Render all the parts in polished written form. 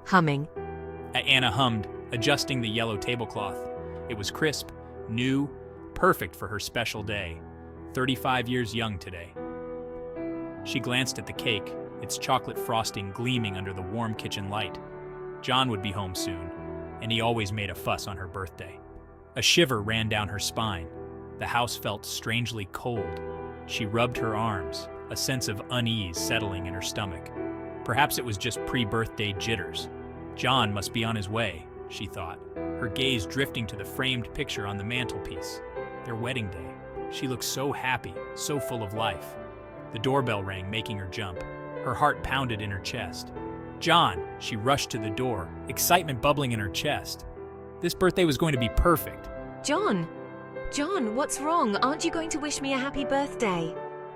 humming. Anna hummed, adjusting the yellow tablecloth. It was crisp, new, perfect for her special day. 35 years young today. She glanced at the cake, its chocolate frosting gleaming under the warm kitchen light. John would be home soon, and he always made a fuss on her birthday. A shiver ran down her spine. The house felt strangely cold. She rubbed her arms, a sense of unease settling in her stomach. Perhaps it was just pre-birthday jitters. John must be on his way, she thought, her gaze drifting to the framed picture on the mantelpiece. Their wedding day. She looked so happy, so full of life. The doorbell rang, making her jump. Her heart pounded in her chest. John! She rushed to the door, excitement bubbling in her chest. This birthday was going to be perfect. John! John, what's wrong? Aren't you going to wish me a happy birthday?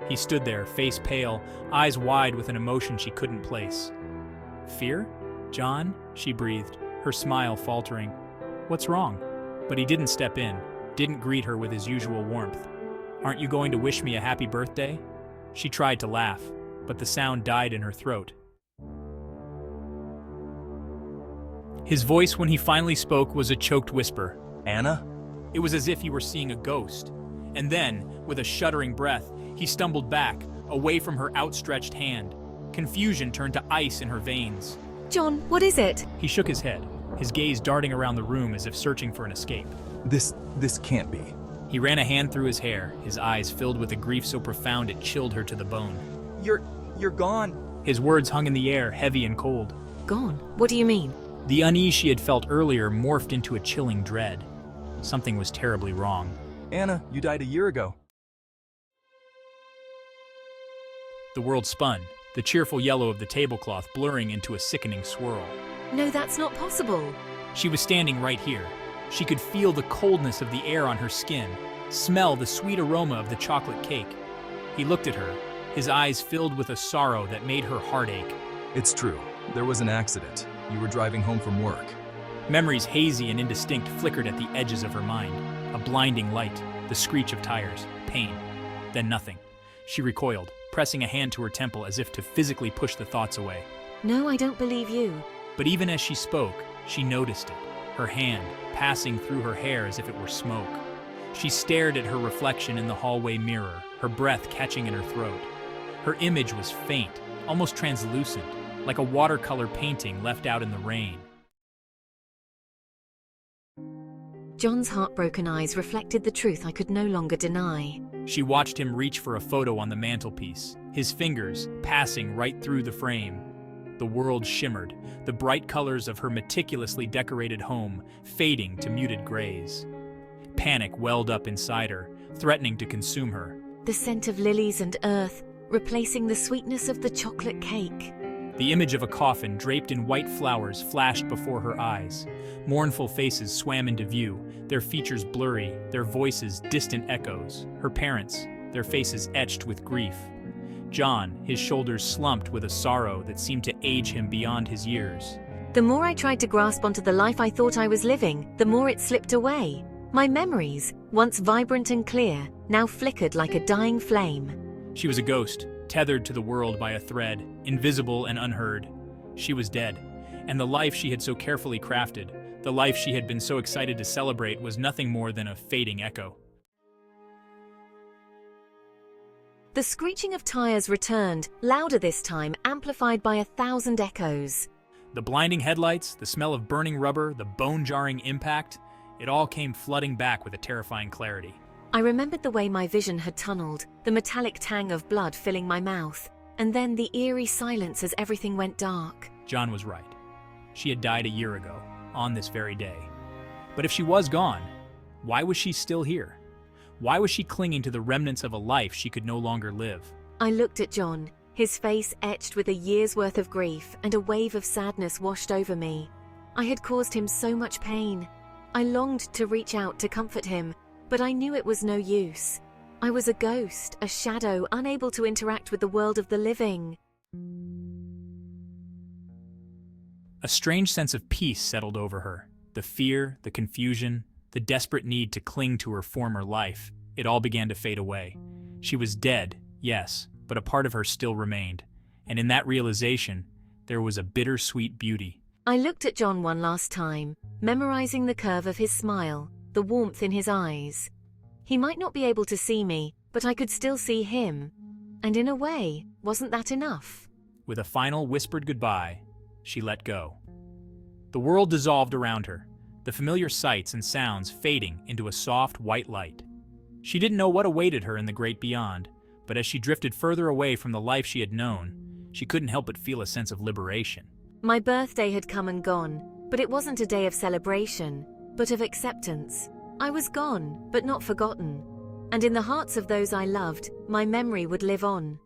He stood there, face pale, eyes wide with an emotion she couldn't place. Fear? John? She breathed, her smile faltering. What's wrong? But he didn't step in, didn't greet her with his usual warmth. Aren't you going to wish me a happy birthday? She tried to laugh, but the sound died in her throat. His voice, when he finally spoke, was a choked whisper. Anna? It was as if he were seeing a ghost. And then, with a shuddering breath, he stumbled back, away from her outstretched hand. Confusion turned to ice in her veins. John, what is it? He shook his head, his gaze darting around the room as if searching for an escape. This can't be. He ran a hand through his hair, his eyes filled with a grief so profound it chilled her to the bone. You're gone. His words hung in the air, heavy and cold. Gone? What do you mean? The unease she had felt earlier morphed into a chilling dread. Something was terribly wrong. Anna, you died a year ago. The world spun, the cheerful yellow of the tablecloth blurring into a sickening swirl. No, that's not possible. She was standing right here. She could feel the coldness of the air on her skin, smell the sweet aroma of the chocolate cake. He looked at her, his eyes filled with a sorrow that made her heart ache. It's true. There was an accident. You were driving home from work. Memories hazy and indistinct flickered at the edges of her mind. A blinding light, the screech of tires, pain. Then nothing. She recoiled, pressing a hand to her temple as if to physically push the thoughts away. No, I don't believe you. But even as she spoke, she noticed it, her hand passing through her hair as if it were smoke. She stared at her reflection in the hallway mirror, her breath catching in her throat. Her image was faint, almost translucent, like a watercolor painting left out in the rain. John's heartbroken eyes reflected the truth I could no longer deny. She watched him reach for a photo on the mantelpiece, his fingers passing right through the frame. The world shimmered, the bright colors of her meticulously decorated home fading to muted grays. Panic welled up inside her, threatening to consume her. The scent of lilies and earth, replacing the sweetness of the chocolate cake. The image of a coffin draped in white flowers flashed before her eyes. Mournful faces swam into view, their features blurry, their voices distant echoes. Her parents, their faces etched with grief. John, his shoulders slumped with a sorrow that seemed to age him beyond his years. The more I tried to grasp onto the life I thought I was living, the more it slipped away. My memories, once vibrant and clear, now flickered like a dying flame. She was a ghost, tethered to the world by a thread, invisible and unheard. She was dead, and the life she had so carefully crafted, the life she had been so excited to celebrate, was nothing more than a fading echo. The screeching of tires returned, louder this time, amplified by 1,000 echoes. The blinding headlights, the smell of burning rubber, the bone-jarring impact, it all came flooding back with a terrifying clarity. I remembered the way my vision had tunneled, the metallic tang of blood filling my mouth, and then the eerie silence as everything went dark. John was right. She had died a year ago, on this very day. But if she was gone, why was she still here? Why was she clinging to the remnants of a life she could no longer live? I looked at John, his face etched with a year's worth of grief, and a wave of sadness washed over me. I had caused him so much pain. I longed to reach out to comfort him, but I knew it was no use. I was a ghost, a shadow, unable to interact with the world of the living. A strange sense of peace settled over her. The fear, the confusion, the desperate need to cling to her former life, it all began to fade away. She was dead, yes, but a part of her still remained. And in that realization, there was a bittersweet beauty. I looked at John one last time, memorizing the curve of his smile, the warmth in his eyes. He might not be able to see me, but I could still see him. And in a way, wasn't that enough? With a final whispered goodbye, she let go. The world dissolved around her, the familiar sights and sounds fading into a soft white light. She didn't know what awaited her in the great beyond, but as she drifted further away from the life she had known, she couldn't help but feel a sense of liberation. My birthday had come and gone, but it wasn't a day of celebration, but of acceptance. I was gone, but not forgotten. And in the hearts of those I loved, my memory would live on.